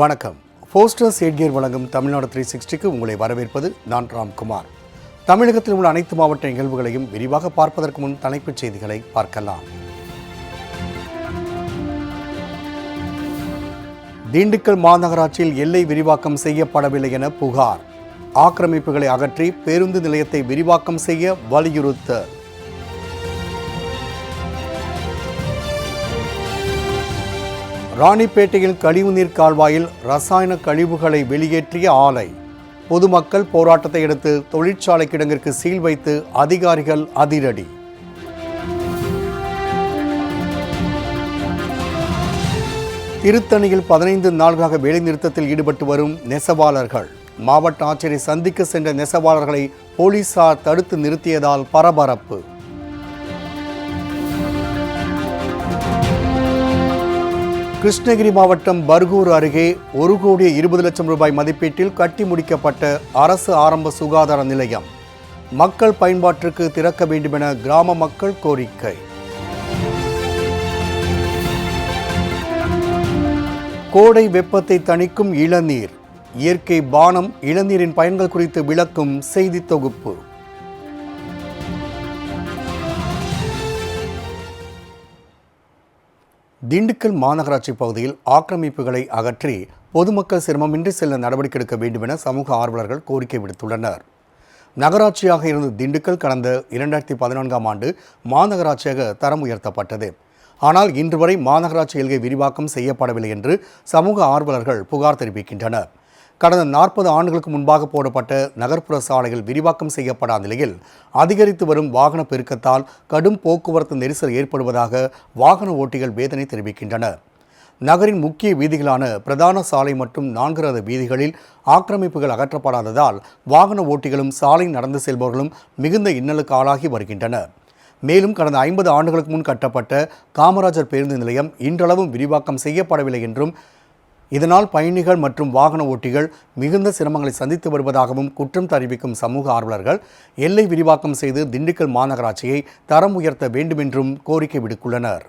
வணக்கம். போஸ்டர்ஸ் எட்கியர் வழங்கும் தமிழ்நாடு 360க்கு உங்களை வரவேற்பது நான் ராம்குமார். தமிழகத்தில் உள்ள அனைத்து மாவட்ட நிகழ்வுகளையும் விரிவாக பார்ப்பதற்கு முன் தலைப்புச் செய்திகளை பார்க்கலாம். திண்டுக்கல் மாநகராட்சியில் எல்லை விரிவாக்கம் செய்யப்படவில்லை என புகார். ஆக்கிரமிப்புகளை அகற்றி பேருந்து நிலையத்தை விரிவாக்கம் செய்ய வலியுறுத்தல். ராணிப்பேட்டையில் கழிவுநீர் கால்வாயில் ரசாயன கழிவுகளை வெளியேற்றிய ஆலை. பொதுமக்கள் போராட்டத்தை அடுத்து தொழிற்சாலை கிடங்கிற்கு சீல் வைத்து அதிகாரிகள் அதிரடி. திருத்தணியில் 15 நாள்களாக வேலைநிறுத்தத்தில் ஈடுபட்டு வரும் நெசவாளர்கள். மாவட்ட ஆட்சியரை சந்திக்க சென்ற நெசவாளர்களை போலீசார் தடுத்து நிறுத்தியதால் பரபரப்பு. கிருஷ்ணகிரி மாவட்டம் பர்கூர் அருகே 1,20,00,000 ரூபாய் மதிப்பீட்டில் கட்டி முடிக்கப்பட்ட அரசு ஆரம்ப சுகாதார நிலையம் மக்கள் பயன்பாட்டிற்கு திறக்க வேண்டுமென கிராம மக்கள் கோரிக்கை. கோடை வெப்பத்தை தணிக்கும் இளநீர், இயற்கை பானம், இளநீரின் பயன்கள் குறித்து விளக்கும் செய்தி தொகுப்பு. திண்டுக்கல் மாநகராட்சி பகுதியில் ஆக்கிரமிப்புகளை அகற்றி பொதுமக்கள் சிரமமின்றி செல்ல நடவடிக்கை எடுக்க வேண்டும் என சமூக ஆர்வலர்கள் கோரிக்கை விடுத்துள்ளனர். நகராட்சியாக இருந்து திண்டுக்கல் கடந்த 2014ஆம் ஆண்டு மாநகராட்சியாக தரம் உயர்த்தப்பட்டது. ஆனால் இன்று வரை மாநகராட்சி எல்கை விரிவாக்கம் செய்யப்படவில்லை என்று சமூக ஆர்வலர்கள் புகார் தெரிவிக்கின்றனர். கடந்த 40 ஆண்டுகளுக்கு முன்பாக போடப்பட்ட நகர்ப்புற சாலைகள் விரிவாக்கம் செய்யப்படாத நிலையில் அதிகரித்து வரும் வாகன பெருக்கத்தால் கடும் போக்குவரத்து நெரிசல் ஏற்படுவதாக வாகன ஓட்டிகள் வேதனை தெரிவிக்கின்றனர். நகரின் முக்கிய வீதிகளான பிரதான சாலை மற்றும் 4 ரத வீதிகளில் ஆக்கிரமிப்புகள் அகற்றப்படாததால் வாகன ஓட்டிகளும் சாலை நடந்து செல்பவர்களும் மிகுந்த இன்னலுக்கு ஆளாகி வருகின்றனர். மேலும் கடந்த 50 ஆண்டுகளுக்கு முன் கட்டப்பட்ட காமராஜர் பேருந்து நிலையம் இன்றளவும் விரிவாக்கம் செய்யப்படவில்லை என்றும் இதனால் பயணிகள் மற்றும் வாகன ஓட்டிகள் மிகுந்த சிரமங்களை சந்தித்து வருவதாகவும் குற்றம் தெரிவிக்கும் சமூக ஆர்வலர்கள் எல்லை விரிவாக்கம் செய்து திண்டுக்கல் மாநகராட்சியை தரம் உயர்த்த வேண்டும் என்றும் கோரிக்கை விடுத்துள்ளனர்.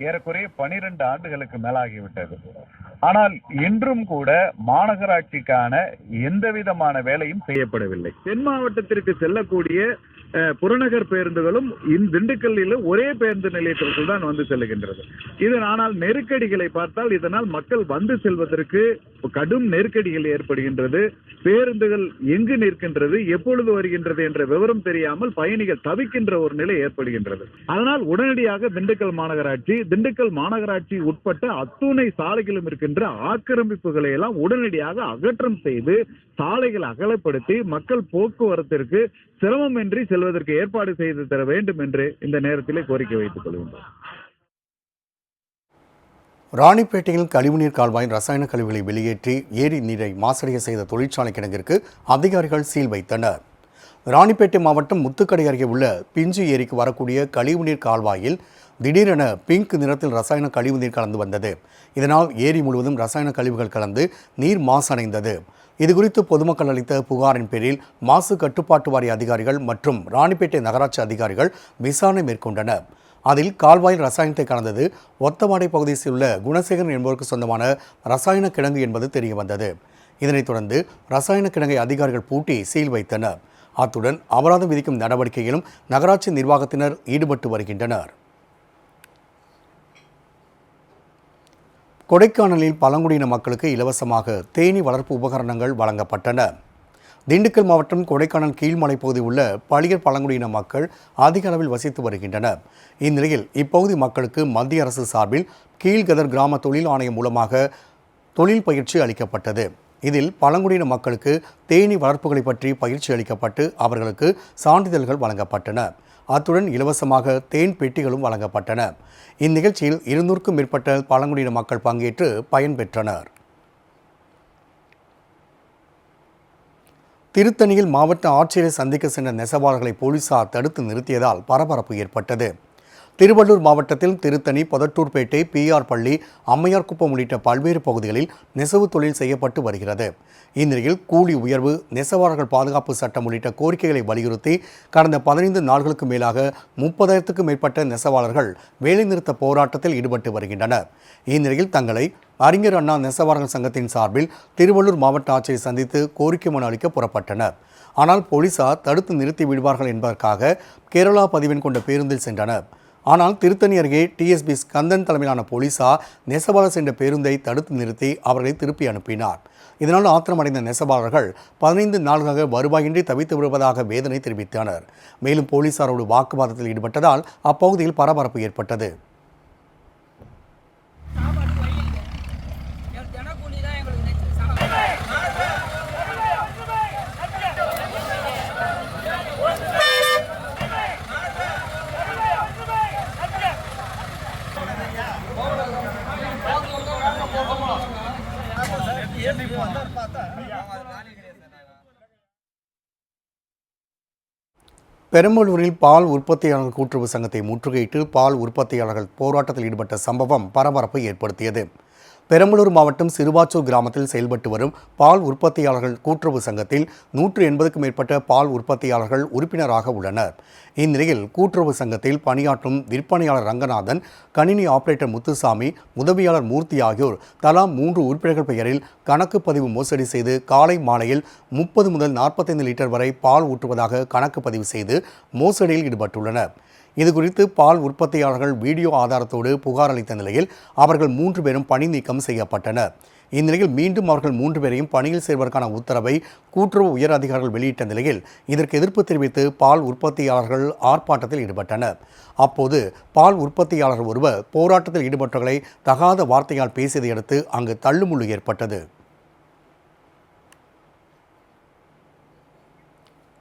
ஏறக்குறைய 12 ஆண்டுகளுக்கு மேலாகிவிட்டது. ஆனால் இன்றும் கூட மாநகராட்சிக்கான எந்த விதமான வேலையும் செய்யப்படவில்லை. தென் மாவட்டத்திற்கு செல்லக்கூடிய புறநகர் பேருந்துகளும் திண்டுக்கல்லில் ஒரே பேருந்து நிலையத்திற்கு தான் வந்து செல்லுகின்றது. ஆனால் நெருக்கடிகளை பார்த்தால் இதனால் மக்கள் வந்து செல்வதற்கு கடும் நெருக்கடிகள் ஏற்படுகின்றது. பேருந்துகள் எங்கு நிற்கின்றது, எப்பொழுது வருகின்றது என்ற விவரம் தெரியாமல் பயணிகள் தவிக்கின்ற ஒரு நிலை ஏற்படுகின்றது. அதனால் உடனடியாக திண்டுக்கல் மாநகராட்சி உட்பட்ட அத்துணை சாலைகளும் இருக்கின்ற ஆக்கிரமிப்புகளை எல்லாம் உடனடியாக அகற்றம் செய்து சாலைகளை அகலப்படுத்தி மக்கள் போக்குவரத்திற்கு சிரமமின்றி செல்வதற்கு ஏற்பாடு செய்து தர வேண்டும் என்று இந்த நேரத்திலே கோரிக்கை வைத்துக் கொள்கின்றோம். ராணிப்பேட்டையில் கழிவுநீர் கால்வாயின் ரசாயன கழிவுகளை வெளியேற்றி ஏரி நீரை மாசடைய செய்த தொழிற்சாலை கிடங்கிற்கு அதிகாரிகள் சீல் வைத்தனர். ராணிப்பேட்டை மாவட்டம் முத்துக்கடை அருகே உள்ள பிஞ்சு ஏரிக்கு வரக்கூடிய கழிவுநீர் கால்வாயில் திடீரென பிங்க் நிறத்தில் ரசாயன கழிவுநீர் கலந்து வந்தது. இதனால் ஏரி முழுவதும் ரசாயன கழிவுகள் கலந்து நீர் மாசடைந்தது. இதுகுறித்து பொதுமக்கள் அளித்த புகாரின் பேரில் மாசு கட்டுப்பாட்டு வாரிய அதிகாரிகள் மற்றும் ராணிப்பேட்டை நகராட்சி அதிகாரிகள் விசாரணை மேற்கொண்டனர். அதில் கால்வாயில் ரசாயனத்தை கலந்தது ஒத்தவாடை பகுதியில் உள்ள குணசேகரன் என்பவருக்கு சொந்தமான ரசாயன கிடங்கு என்பது தெரியவந்தது. இதனைத் தொடர்ந்து ரசாயன கிடங்கை அதிகாரிகள் பூட்டி சீல் வைத்தனர். அத்துடன் அபராதம் விதிக்கும் நடவடிக்கையிலும் நகராட்சி நிர்வாகத்தினர் ஈடுபட்டு வருகின்றனர். கொடைக்கானலில் பழங்குடியின மக்களுக்கு இலவசமாக தேனீ வளர்ப்பு உபகரணங்கள் வழங்கப்பட்டன. திண்டுக்கல் மாவட்டம் கொடைக்கானல் கீழ்மலை பகுதியில் உள்ள பளியர் பழங்குடியின மக்கள் அதிக அளவில் வசித்து வருகின்றனர். இந்நிலையில் இப்பகுதி மக்களுக்கு மத்திய அரசு சார்பில் கீழ்கதர் கிராம தொழில் ஆணையம் மூலமாக தொழில் பயிற்சி அளிக்கப்பட்டது. இதில் பழங்குடியின மக்களுக்கு தேனீ வளர்ப்புகளை பற்றி பயிற்சி அளிக்கப்பட்டு அவர்களுக்கு சான்றிதழ்கள் வழங்கப்பட்டன. அத்துடன் இலவசமாக தேன் பெட்டிகளும் வழங்கப்பட்டன. இந்நிகழ்ச்சியில் 200க்கும் மேற்பட்ட பழங்குடியின மக்கள் பங்கேற்று பயன்பெற்றனர். திருத்தணியில் மாவட்ட ஆட்சியரை சந்திக்க சென்ற நெசவாளர்களை போலீசார் தடுத்து நிறுத்தியதால் பரபரப்பு ஏற்பட்டது. திருவள்ளூர் மாவட்டத்தில் திருத்தணி, பொதட்டூர்பேட்டை, பிஆர் பள்ளி, அம்மையார்குப்பம் உள்ளிட்ட பல்வேறு பகுதிகளில் நெசவு தொழில் செய்யப்பட்டு வருகிறது. இந்நிலையில் கூலி உயர்வு, நெசவாளர்கள் பாதுகாப்பு சட்டம் உள்ளிட்ட கோரிக்கைகளை வலியுறுத்தி கடந்த 15 நாட்களுக்கு மேலாக 30,000க்கும் மேற்பட்ட நெசவாளர்கள் வேலைநிறுத்த போராட்டத்தில் ஈடுபட்டு வருகின்றனர். இந்நிலையில் தங்களை அறிஞர் அண்ணா நெசவாளர்கள் சங்கத்தின் சார்பில் திருவள்ளூர் மாவட்ட ஆட்சியரை சந்தித்து கோரிக்கை மனு அளிக்க புறப்பட்டனர். ஆனால் போலீசார் தடுத்து நிறுத்தி விடுவார்கள் என்பதற்காக கேரளா பதிவெண் கொண்ட பேருந்தில் சென்றனர். ஆனால் திருத்தணி அருகே டிஎஸ்பி ஸ்கந்தன் தலைமையிலான போலீசார் நெசவாளர் சென்ற பேருந்தை தடுத்து நிறுத்தி அவர்களை திருப்பி அனுப்பினார். இதனால் ஆத்திரமடைந்த நெசவாளர்கள் 15 நாள்களாக வருவாயின்றி தவித்து வருவதாக வேதனை தெரிவித்தனர். மேலும் போலீசாரோடு வாக்குவாதத்தில் ஈடுபட்டதால் அப்பகுதியில் பரபரப்பு ஏற்பட்டது. பெரம்பலூரில் பால் உற்பத்தியாளர்கள் கூட்டுறவு சங்கத்தை முற்றுகையிட்டு பால் உற்பத்தியாளர்கள் போராட்டத்தில் ஈடுபட்ட சம்பவம் பரபரப்பை ஏற்படுத்தியது. பெரம்பலூர் மாவட்டம் சிறுவாச்சூர் கிராமத்தில் செயல்பட்டு வரும் பால் உற்பத்தியாளர்கள் கூட்டுறவு சங்கத்தில் 180க்கும் மேற்பட்ட பால் உற்பத்தியாளர்கள் உறுப்பினராக உள்ளனர். இந்நிலையில் கூட்டுறவு சங்கத்தில் பணியாற்றும் விற்பனையாளர் ரங்கநாதன், கணினி ஆபரேட்டர் முத்துசாமி, உதவியாளர் மூர்த்தி ஆகியோர் தலா 3 உறுப்பினர்கள் பெயரில் கணக்கு பதிவு மோசடி செய்து காலை மாலையில் 30 முதல் 45 லிட்டர் வரை பால் ஊற்றுவதாக கணக்கு பதிவு செய்து மோசடியில் ஈடுபட்டுள்ளனர். இதுகுறித்து பால் உற்பத்தியாளர்கள் வீடியோ ஆதாரத்தோடு புகார் அளித்த நிலையில் அவர்கள் 3 பேரும் பணி நீக்கம் செய்யப்பட்டனர். இந்நிலையில் மீண்டும் அவர்கள் 3 பேரையும் பணியில் சேர்வதற்கான உத்தரவை கூட்டுறவு உயர் அதிகாரிகள் வெளியிட்ட நிலையில் இதற்கு எதிர்ப்பு தெரிவித்து பால் உற்பத்தியாளர்கள் ஆர்ப்பாட்டத்தில் ஈடுபட்டனர். அப்போது பால் உற்பத்தியாளர் ஒருவர் போராட்டத்தில் ஈடுபட்டவர்களை தகாத வார்த்தையால் பேசியதை அடுத்து அங்கு தள்ளுமுள்ளு ஏற்பட்டது.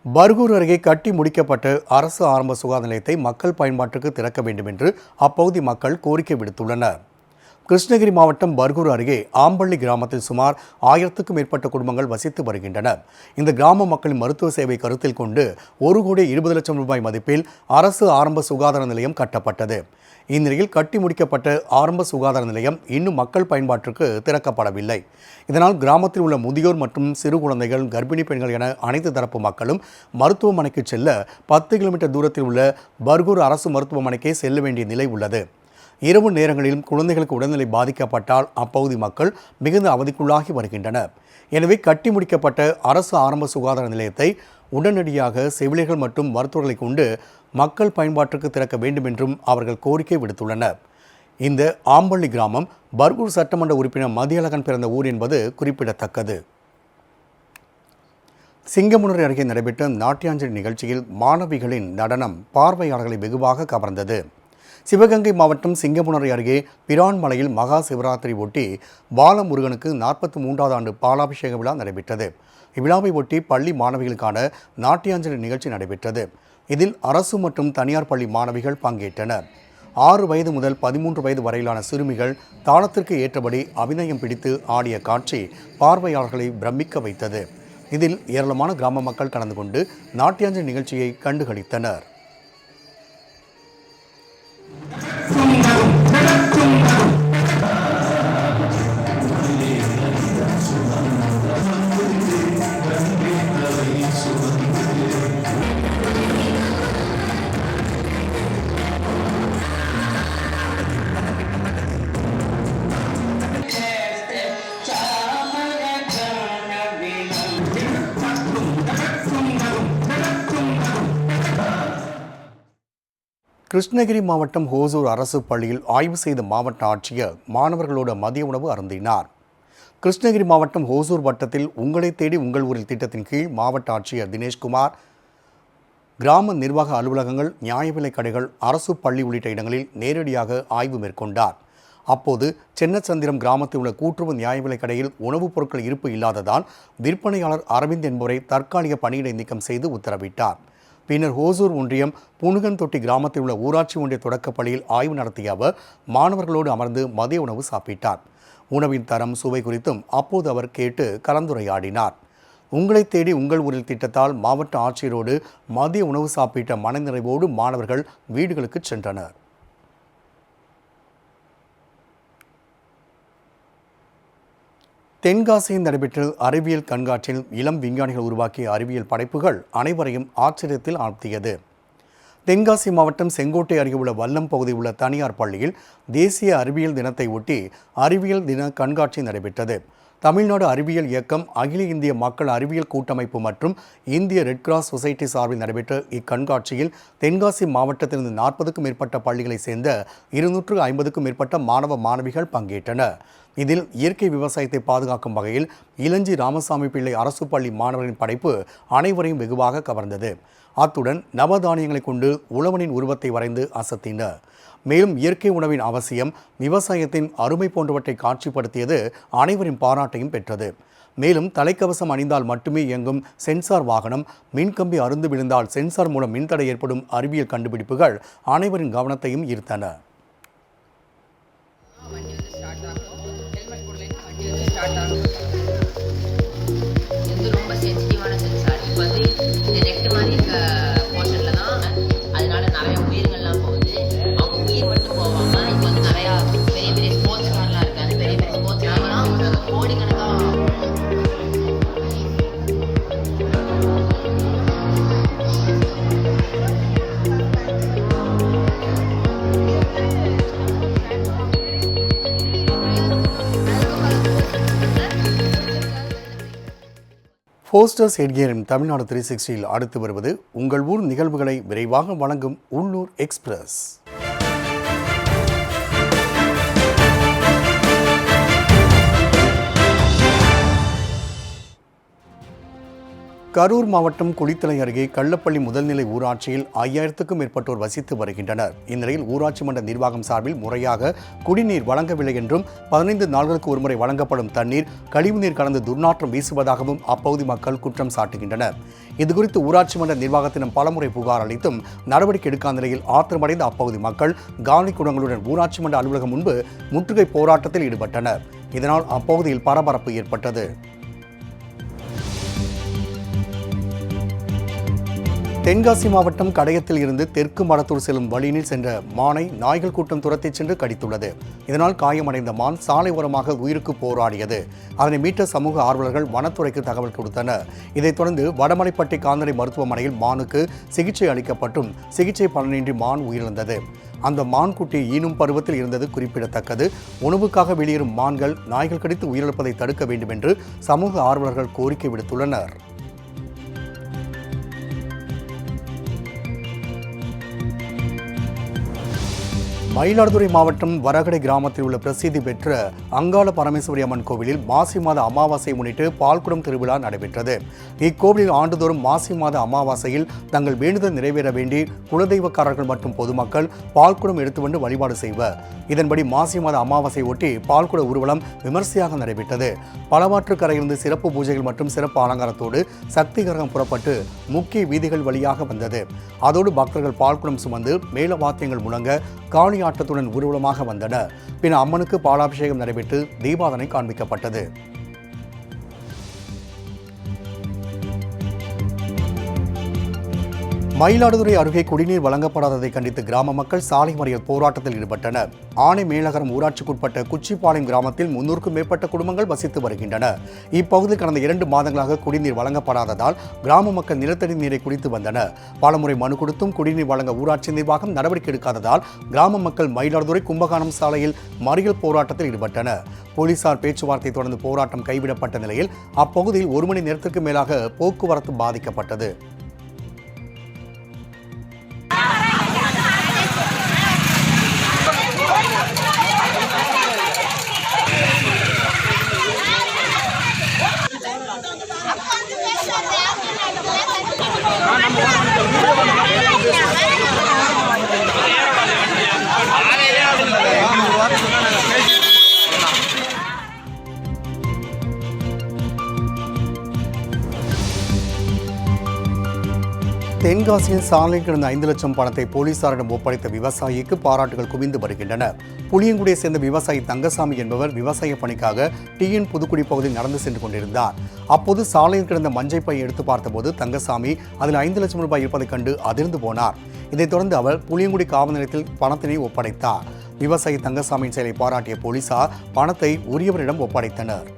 பர்கூர் அருகே கட்டி முடிக்கப்பட்ட அரசு ஆரம்ப சுகாதார நிலையத்தை மக்கள் பயன்பாட்டுக்கு திறக்க வேண்டும் என்று அப்பகுதி மக்கள் கோரிக்கை விடுத்துள்ளனர். கிருஷ்ணகிரி மாவட்டம் பர்கூர் அருகே ஆம்பள்ளி கிராமத்தில் சுமார் 1000க்கும் மேற்பட்ட குடும்பங்கள் வசித்து வருகின்றனர். இந்த கிராம மக்களின் மருத்துவ சேவை கருத்தில் கொண்டு 1,20,00,000 ரூபாய் மதிப்பில் அரசு ஆரம்ப சுகாதார நிலையம் கட்டப்பட்டது. இந்நிலையில் கட்டி முடிக்கப்பட்ட ஆரம்ப சுகாதார நிலையம் இன்னும் மக்கள் பயன்பாட்டிற்கு திறக்கப்படவில்லை. இதனால் கிராமத்தில் உள்ள முதியோர் மற்றும் சிறு குழந்தைகள், கர்ப்பிணி பெண்கள் என அனைத்து தரப்பு மக்களும் மருத்துவமனைக்கு செல்ல 10 கிலோமீட்டர் தூரத்தில் உள்ள பர்கூர் அரசு மருத்துவமனைக்கே செல்ல வேண்டிய நிலை உள்ளது. இரவு நேரங்களிலும் குழந்தைகளுக்கு உடல்நிலை பாதிக்கப்பட்டால் அப்பகுதி மக்கள் மிகுந்த அவதிக்குள்ளாகி வருகின்றனர். எனவே கட்டி முடிக்கப்பட்ட அரசு ஆரம்ப சுகாதார நிலையத்தை உடனடியாக செவிலியர்கள் மற்றும் மருத்துவர்களை கொண்டு மக்கள் பயன்பாட்டிற்கு திறக்க வேண்டும் என்றும் அவர்கள் கோரிக்கை விடுத்துள்ளனர். இந்த ஆம்பள்ளி கிராமம் பர்கூர் சட்டமன்ற உறுப்பினர் மதியழகன் பிறந்த ஊர் என்பது குறிப்பிடத்தக்கது. சிங்கமுனரி அருகே நடைபெற்ற நாட்டியாஞ்சலி நிகழ்ச்சியில் மாணவிகளின் நடனம் பார்வையாளர்களை வெகுவாக கவர்ந்தது. சிவகங்கை மாவட்டம் சிங்கமுனரி அருகே பிரான்மலையில் மகா சிவராத்திரி ஒட்டி பாலமுருகனுக்கு 43வது ஆண்டு பாலாபிஷேக விழா நடைபெற்றது. இவ்விழாவை ஒட்டி பள்ளி மாணவிகளுக்கான நாட்டியாஞ்சலி நிகழ்ச்சி நடைபெற்றது. இதில் அரசு மற்றும் தனியார் பள்ளி மாணவிகள் பங்கேற்றனர். 6 வயது முதல் 13 வயது வரையிலான சிறுமிகள் தாளத்திற்கு ஏற்றபடி அபிநயம் பிடித்து ஆடிய காட்சி பார்வையாளர்களை பிரமிக்க வைத்தது. இதில் ஏராளமான கிராம மக்கள் கலந்து கொண்டு நாட்டியாஞ்சலி நிகழ்ச்சியை கண்டுகளித்தனர். கிருஷ்ணகிரி மாவட்டம் ஹோசூர் அரசு பள்ளியில் ஆய்வு செய்த மாவட்ட ஆட்சியர் மாணவர்களோட மதிய உணவு அருந்தினார். கிருஷ்ணகிரி மாவட்டம் ஹோசூர் வட்டத்தில் உங்களை தேடி உங்கள் ஊரில் திட்டத்தின் கீழ் மாவட்ட ஆட்சியர் தினேஷ்குமார் கிராம நிர்வாக அலுவலகங்கள், நியாய விலைக் கடைகள், அரசு பள்ளி உள்ளிட்ட இடங்களில் நேரடியாக ஆய்வு மேற்கொண்டார். அப்போது சென்னச்சந்திரம் கிராமத்தில் உள்ள கூட்டுறவு நியாய விலைக் கடையில் உணவுப் பொருட்கள் இருப்பு இல்லாததால் விற்பனையாளர் அரவிந்த் என்பவரை தற்காலிக பணியிடை நீக்கம் செய்து உத்தரவிட்டார். பின்னர் ஹோசூர் ஒன்றியம் புனுகன்தொட்டி கிராமத்தில் உள்ள ஊராட்சி ஒன்றிய தொடக்கப் பள்ளியில் ஆய்வு நடத்திய அவர் மாணவர்களோடு அமர்ந்து மதிய உணவு சாப்பிட்டார். உணவின் தரம், சுவை குறித்தும் அப்போது அவர் கேட்டு கலந்துரையாடினார். உங்களை தேடி உங்கள் ஊரில் திட்டத்தால் மாவட்ட ஆட்சியரோடு மதிய உணவு சாப்பிட்ட மனநிறைவோடு மாணவர்கள் வீடுகளுக்கு சென்றனர். தென்காசியில் நடைபெற்ற அறிவியல் கண்காட்சியில் இளம் விஞ்ஞானிகள் உருவாக்கிய அறிவியல் படைப்புகள் அனைவரையும் ஆச்சரியத்தில் ஆழ்த்தியது. தென்காசி மாவட்டம் செங்கோட்டை அருகே உள்ள வல்லம் பகுதியில் உள்ள தனியார் பள்ளியில் தேசிய அறிவியல் தினத்தை ஒட்டி அறிவியல் தின கண்காட்சி நடைபெற்றது. தமிழ்நாடு அறிவியல் இயக்கம், அகில இந்திய மக்கள் அறிவியல் கூட்டமைப்பு மற்றும் இந்திய ரெட் கிராஸ் சொசைட்டி சார்பில் நடைபெற்ற இக்கண்காட்சியில் தென்காசி மாவட்டத்திலிருந்து 40க்கும் மேற்பட்ட பள்ளிகளைச் சேர்ந்த 250க்கும் மேற்பட்ட மாணவ மாணவிகள் பங்கேற்றனர். இதில் இயற்கை விவசாயத்தை பாதுகாக்கும் வகையில் இளஞ்சி ராமசாமி பிள்ளை அரசு பள்ளி மாணவர்களின் படைப்பு அனைவரையும் வெகுவாக கவர்ந்தது. அத்துடன் நவதானியங்களை கொண்டு உழவனின் உருவத்தை வரைந்து அசத்தினர். மேலும் இயற்கை உணவின் அவசியம், விவசாயத்தின் அருமை போன்றவற்றை காட்சிப்படுத்தியது அனைவரின் பாராட்டையும் பெற்றது. மேலும் தலைக்கவசம் அணிந்தால் மட்டுமே இயங்கும் சென்சார் வாகனம், மின்கம்பி அறுந்து விழுந்தால் சென்சார் மூலம் மின்தடை ஏற்படும் அறிவியல் கண்டுபிடிப்புகள் அனைவரின் கவனத்தையும் ஈர்த்தன. ரொம்ப சென்சிட்டிவான சென்சார். இப்போ வந்து இந்த நெட் மாதிரி இருக்க போர்ஷனில் தான், அதனால நிறைய உயிர்கள்லாம் போகுது. அவங்க உயிர் மட்டும் போகாமல் இப்போ வந்து நிறையா பெரிய பெரிய ஸ்போர்ட்ஸ் கார்லாம் இருக்குது. அந்த பெரிய பெரிய ஸ்போர்ட்ஸ் கார்லாம் கோடிக்கணக்காக போஸ்டர்ஸ் ஹெட்கியரின் தமிழ்நாடு 360யில் அடுத்து வருவது உங்கள் ஊர் நிகழ்வுகளை விரைவாக வழங்கும் உள்ளூர் எக்ஸ்பிரஸ். கரூர் மாவட்டம் குளித்தலை அருகே கள்ளப்பள்ளி முதல்நிலை ஊராட்சியில் 5000க்கும் மேற்பட்டோர் வசித்து வருகின்றனர். இந்நிலையில் ஊராட்சி மன்ற நிர்வாகம் சார்பில் முறையாக குடிநீர் வழங்கவில்லை என்றும் 15 நாட்களுக்கு ஒருமுறை வழங்கப்படும் தண்ணீர் கழிவுநீர் கலந்து துர்நாற்றம் வீசுவதாகவும் அப்பகுதி மக்கள் குற்றம் சாட்டுகின்றனர். இதுகுறித்து ஊராட்சி மன்ற நிர்வாகத்திடம் பலமுறை புகார் அளித்தும் நடவடிக்கை எடுக்காத நிலையில் ஆத்திரமடைந்த அப்பகுதி மக்கள் காலி குடங்களுடன் ஊராட்சி மன்ற அலுவலகம் முன்பு முற்றுகை போராட்டத்தில் ஈடுபட்டனர். இதனால் அப்பகுதியில் பரபரப்பு ஏற்பட்டது. தென்காசி மாவட்டம் கடையத்தில் இருந்து தெற்கு மடத்தூர் செல்லும் வழியில் சென்ற மானை நாய்கள் கூட்டம் துரத்திச் சென்று கடித்துள்ளது. இதனால் காயமடைந்த மான் சாலை ஓரமாக உயிருக்கு போராடியது. அதனை மீட்ட சமூக ஆர்வலர்கள் வனத்துறைக்கு தகவல் கொடுத்தனர். இதைத் தொடர்ந்து வடமலைப்பட்டி கால்நடை மருத்துவமனையில் மானுக்கு சிகிச்சை அளிக்கப்பட்டும் சிகிச்சை பலனின்றி மான் உயிரிழந்தது. அந்த மான் குட்டி ஈனும் பருவத்தில் இருந்தது குறிப்பிடத்தக்கது. உணவுக்காக வெளியேறும் மான்கள் நாய்கள் கடித்து உயிரிழப்பதை தடுக்க வேண்டும் என்று சமூக ஆர்வலர்கள் கோரிக்கை விடுத்துள்ளனர். மயிலாடுதுறை மாவட்டம் வரகடை கிராமத்தில் உள்ள பிரசித்தி பெற்ற அங்காள பரமேஸ்வரி அம்மன் கோவிலில் மாசி மாத அமாவாசை முன்னிட்டு பால்குடம் திருவிழா நடைபெற்றது. இக்கோவிலில் ஆண்டுதோறும் மாசி மாத அமாவாசையில் தங்கள் வேண்டுதல் நிறைவேற வேண்டி குலதெய்வக்காரர்கள் மற்றும் பொதுமக்கள் பால்குடம் எடுத்து வந்து வழிபாடு செய்வர். இதன்படி மாசி மாத அமாவாசை ஒட்டி பால்குட ஊர்வலம் விமர்சையாக நடைபெற்றது. பலவாற்று கரையிலிருந்து சிறப்பு பூஜைகள் மற்றும் சிறப்பு அலங்காரத்தோடு சக்தி கரகம் புறப்பட்டு முக்கிய வீதிகள் வழியாக வந்தது. அதோடு பக்தர்கள் பால்குடம் சுமந்து மேல வாத்தியங்கள் முழங்க காளி ஆட்டத்துடன் ஊர்வலமாக வந்தனர். பின் அம்மனுக்கு பாலாபிஷேகம் நடைபெற்று தீபாராதனை காண்பிக்கப்பட்டது. மயிலாடுதுறை அருகே குடிநீர் வழங்கப்படாததை கண்டித்து கிராம மக்கள் சாலை மறியல் போராட்டத்தில் ஈடுபட்டனர். ஆனை மேலகரம் ஊராட்சிக்குட்பட்ட குச்சிப்பாளையம் கிராமத்தில் 300க்கும் மேற்பட்ட குடும்பங்கள் வசித்து வருகின்றனர். இப்பகுதியில் கடந்த 2 மாதங்களாக குடிநீர் வழங்கப்படாததால் கிராம மக்கள் நிலத்தடி நீரை குடித்து வந்தனர். பலமுறை மனு கொடுத்தும் குடிநீர் வழங்க ஊராட்சி நிர்வாகம் நடவடிக்கை எடுக்காததால் கிராம மக்கள் மயிலாடுதுறை கும்பகானம் சாலையில் மறியல் போராட்டத்தில் ஈடுபட்டனர். போலீசார் பேச்சுவார்த்தை தொடர்ந்து போராட்டம் கைவிடப்பட்ட நிலையில் அப்பகுதியில் 1 மணி நேரத்திற்கு மேலாக போக்குவரத்து பாதிக்கப்பட்டது. தென்காசியில் சாலையில் கிடந்த 5 லட்சம் பணத்தை போலீசாரிடம் ஒப்படைத்த விவசாயிக்கு பாராட்டுகள் குவிந்து வருகின்றன. புளியங்குடியை சேர்ந்த விவசாயி தங்கசாமி என்பவர் விவசாய பணிக்காக டிஎன் புதுக்குடி பகுதியில் நடந்து சென்று கொண்டிருந்தார். அப்போது சாலையில் கிடந்த மஞ்சள் பையை எடுத்து பார்த்தபோது தங்கசாமி அதில் 5 லட்சம் ரூபாய் இருப்பதைக் கண்டு அதிர்ந்து போனார். இதைத் தொடர்ந்து அவர் புளியங்குடி காவல் நிலையத்தில் பணத்தினை ஒப்படைத்தார். விவசாயி தங்கசாமியின் செயலை பாராட்டிய போலீசார் பணத்தை உரியவரிடம் ஒப்படைத்தனர்.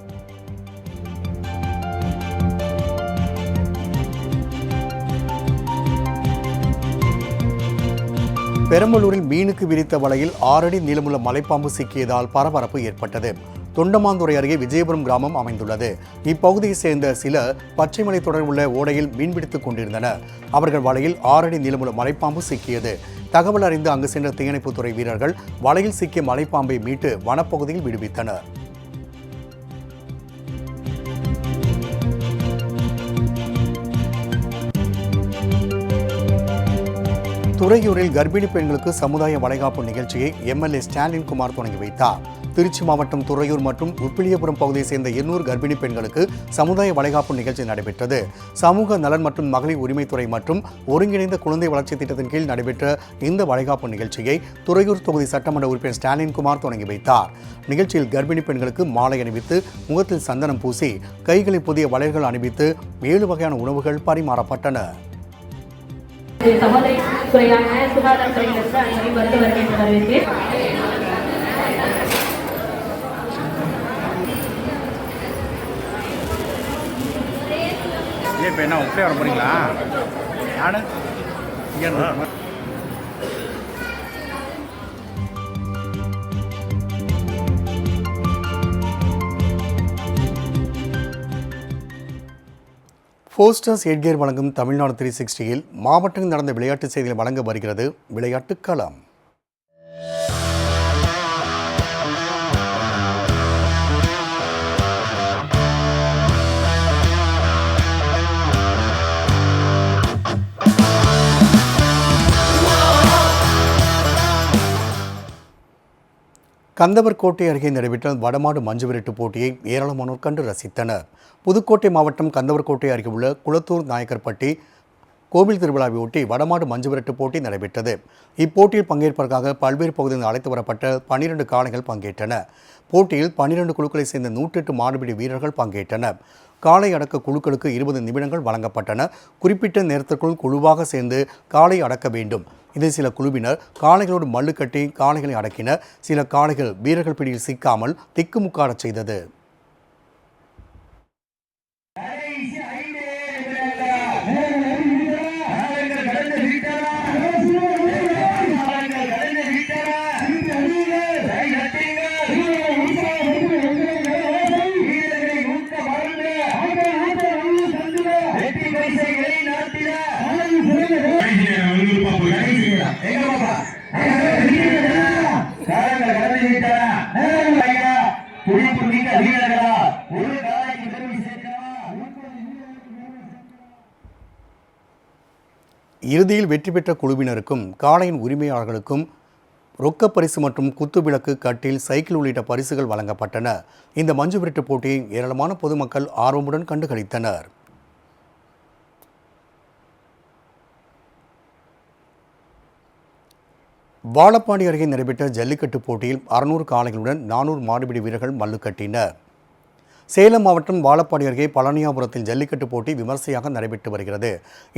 பெரம்பலூரில் மீனுக்கு விரித்த வலையில் 6 அடி நீளமுள்ள மலைப்பாம்பு சிக்கியதால் பரபரப்பு ஏற்பட்டது. தொண்டமாந்துறை அருகே விஜயபுரம் கிராமம் அமைந்துள்ளது. இப்பகுதியை சேர்ந்த சிலர் பச்சைமலை தொடர் உள்ள ஓடையில் மீன்பிடித்துக் கொண்டிருந்தனர். அவர்கள் வலையில் 6 அடி நீளமுள்ள மலைப்பாம்பு சிக்கியது. தகவல் அறிந்து அங்கு சென்ற தீயணைப்புத்துறை வீரர்கள் வலையில் சிக்கிய மலைப்பாம்பை மீட்டு வனப்பகுதியில் விடுவித்தனர். துறையூரில் கர்ப்பிணி பெண்களுக்கு சமுதாய வளைகாப்பு நிகழ்ச்சியை எம்எல்ஏ ஸ்டாலின் குமார் தொடங்கி வைத்தார். திருச்சி மாவட்டம் துறையூர் மற்றும் உப்பிலியபுரம் பகுதியை சேர்ந்த 800 கர்ப்பிணி பெண்களுக்கு சமுதாய வளைகாப்பு நிகழ்ச்சி நடைபெற்றது. சமூக நலன் மற்றும் மகளிர் உரிமைத்துறை மற்றும் ஒருங்கிணைந்த குழந்தை வளர்ச்சி திட்டத்தின் கீழ் நடைபெற்ற இந்த வளைகாப்பு நிகழ்ச்சியை துறையூர் தொகுதி சட்டமன்ற உறுப்பினர் ஸ்டாலின் குமார் தொடங்கி வைத்தார். நிகழ்ச்சியில் கர்ப்பிணி பெண்களுக்கு மாலை அணிவித்து முகத்தில் சந்தனம் பூசி கைகளில் புதிய வளையல்கள் அணிவித்து 7 வகையான உணவுகள் பரிமாறப்பட்டன. சகோதரித்துறையான சுகாதாரத்துறையிலிருந்து அனைவரையும் வருக என்று வரவேற்கிறேன். இப்போ என்ன உப்பே வர போறீங்களா? யாரு போஸ்டர்ஸ் எட்கேர் வழங்கும் தமிழ்நாடு 360யில் மாவட்டங்கள் நடந்த விளையாட்டு செய்திகளை வழங்க வருகிறது விளையாட்டு களம். கந்தவர்கோட்டை அருகே நடைபெற்ற வடமாடு மஞ்சு விரட்டு போட்டியை ஏராளமானோர் கண்டு ரசித்தனர். புதுக்கோட்டை மாவட்டம் கந்தவர்கோட்டை அருகே உள்ள குளத்தூர் நாயக்கர்பட்டி கோவில் திருவிழாவை ஒட்டி வடமாடு மஞ்சு விரட்டு போட்டி நடைபெற்றது. இப்போட்டியில் பங்கேற்பதற்காக பல்வேறு பகுதிகளில் அழைத்து வரப்பட்ட 12 காளைகள் பங்கேற்றன. போட்டியில் 12 குழுக்களை சேர்ந்த 108 மாடுபிடி வீரர்கள் பங்கேற்றனர். காளை அடக்க குழுக்களுக்கு 20 நிமிடங்கள் வழங்கப்பட்டன. குறிப்பிட்ட நேரத்திற்குள் குழுவாக சேர்ந்து காளை அடக்க வேண்டும். இதில் சில குழுவினர் காளைகளோடு மல்லு கட்டி காளைகளை அடக்கினர். சில காளைகள் வீரர்கள் பிடியில் சிக்காமல் திக்குமுக்காடச் செய்தது. இறுதியில் வெற்றி பெற்ற குழுவினருக்கும் காளையின் உரிமையாளர்களுக்கும் ரொக்கப் பரிசு மற்றும் குத்துவிளக்கு, கட்டில், சைக்கிள் உள்ளிட்ட பரிசுகள் வழங்கப்பட்டன. இந்த மஞ்சு விரட்டு போட்டியை ஏராளமான பொதுமக்கள் ஆர்வமுடன் கண்டுகளித்தனர். வாழப்பாடி அருகே நடைபெற்ற ஜல்லிக்கட்டு போட்டியில் 600 காளைகளுடன் 400 மாடுபிடி வீரர்கள் மல்லு கட்டினர். சேலம் மாவட்டம் வாழப்பாடி அருகே பழனியாபுரத்தில் ஜல்லிக்கட்டு போட்டி விமர்சையாக நடைபெற்று வருகிறது.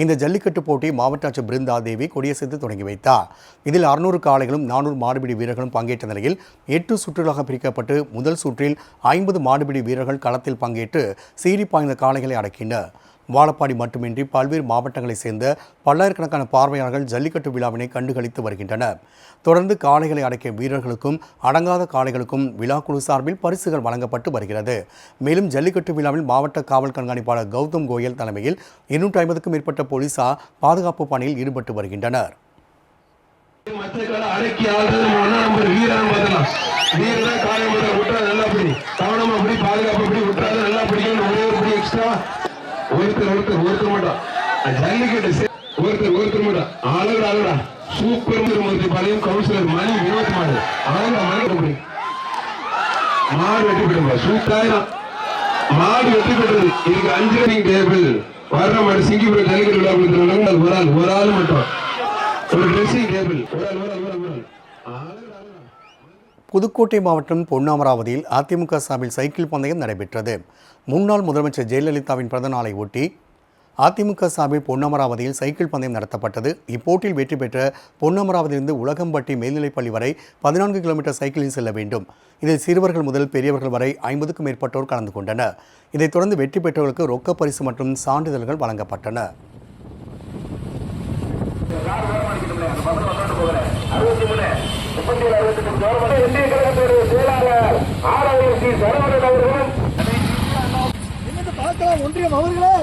இந்த ஜல்லிக்கட்டு போட்டி மாவட்ட ஆட்சியர் பிருந்தா தேவி கொடியசைத்து தொடங்கி வைத்தார். இதில் 600 காளைகளும் 400 மாடுபிடி வீரர்களும் பங்கேற்ற நிலையில் 8 சுற்றுகளாக பிரிக்கப்பட்டு முதல் சுற்றில் 50 மாடுபிடி வீரர்கள் களத்தில் பங்கேற்று சீறி பாய்ந்த காளைகளை அடக்கினர். வாழப்பாடி மட்டுமின்றி பல்வேறு மாவட்டங்களைச் சேர்ந்த பல்லாயிரக்கணக்கான பார்வையாளர்கள் ஜல்லிக்கட்டு விழாவினை கண்டுகளித்து வருகின்றனர். தொடர்ந்து காளைகளை அடக்கிய வீரர்களுக்கும் அடங்காத காளைகளுக்கும் விழாக்குழு சார்பில் பரிசுகள் வழங்கப்பட்டு வருகிறது. மேலும் ஜல்லிக்கட்டு விழாவில் மாவட்ட காவல் கண்காணிப்பாளர் கௌதம் கோயல் தலைமையில் 250க்கும் மேற்பட்ட போலீசார் பாதுகாப்பு பணியில் ஈடுபட்டு வருகின்றனர். ஒருத்தர் மாட்டான் ஜல்லிக்கட்டு ஒருத்தர் மாட்டான் அழகா சூப்பர் பாளையம் கவுன்சிலர் மணி வினோத் மாடு மாடு வெட்டி போடுங்க சூப்பராயிரம் மாடு வெட்டி போடுறது. இதுக்கு 5 ரன்னிங் டேபிள் வர்ற மாடு சிங்கிபுரம் ஜல்லிக்கட்டு விழா ஒரு ஆள் மட்டும் ஒரு ட்ரெஸ்ஸிங் டேபிள் புதுக்கோட்டை மாவட்டம் பொன்னமராவதியில் அதிமுக சார்பில் சைக்கிள் பந்தயம் நடைபெற்றது. முன்னாள் முதலமைச்சர் ஜெயலலிதாவின் பிறந்த நாளை ஒட்டி அதிமுக சார்பில் பொன்னமராவதியில் சைக்கிள் பந்தயம் நடத்தப்பட்டது. இப்போட்டியில் வெற்றி பெற்ற பொன்னமராவதியிலிருந்து உலகம்பட்டி மேல்நிலைப்பள்ளி வரை 14 கிலோமீட்டர் சைக்கிளில் செல்ல வேண்டும். இதில் சிறுவர்கள் முதல் பெரியவர்கள் வரை 50க்கும் மேற்பட்டோர் கலந்து கொண்டனர். இதைத் தொடர்ந்து வெற்றி பெற்றவர்களுக்கு ரொக்க பரிசு மற்றும் சான்றிதழ்கள் வழங்கப்பட்டன. இந்திய கழகத்துடைய செயலாளர் ஆர்எல்சி சரவணன் அவர்களும் பார்க்கலாம் ஒன்றியம் அவர்களே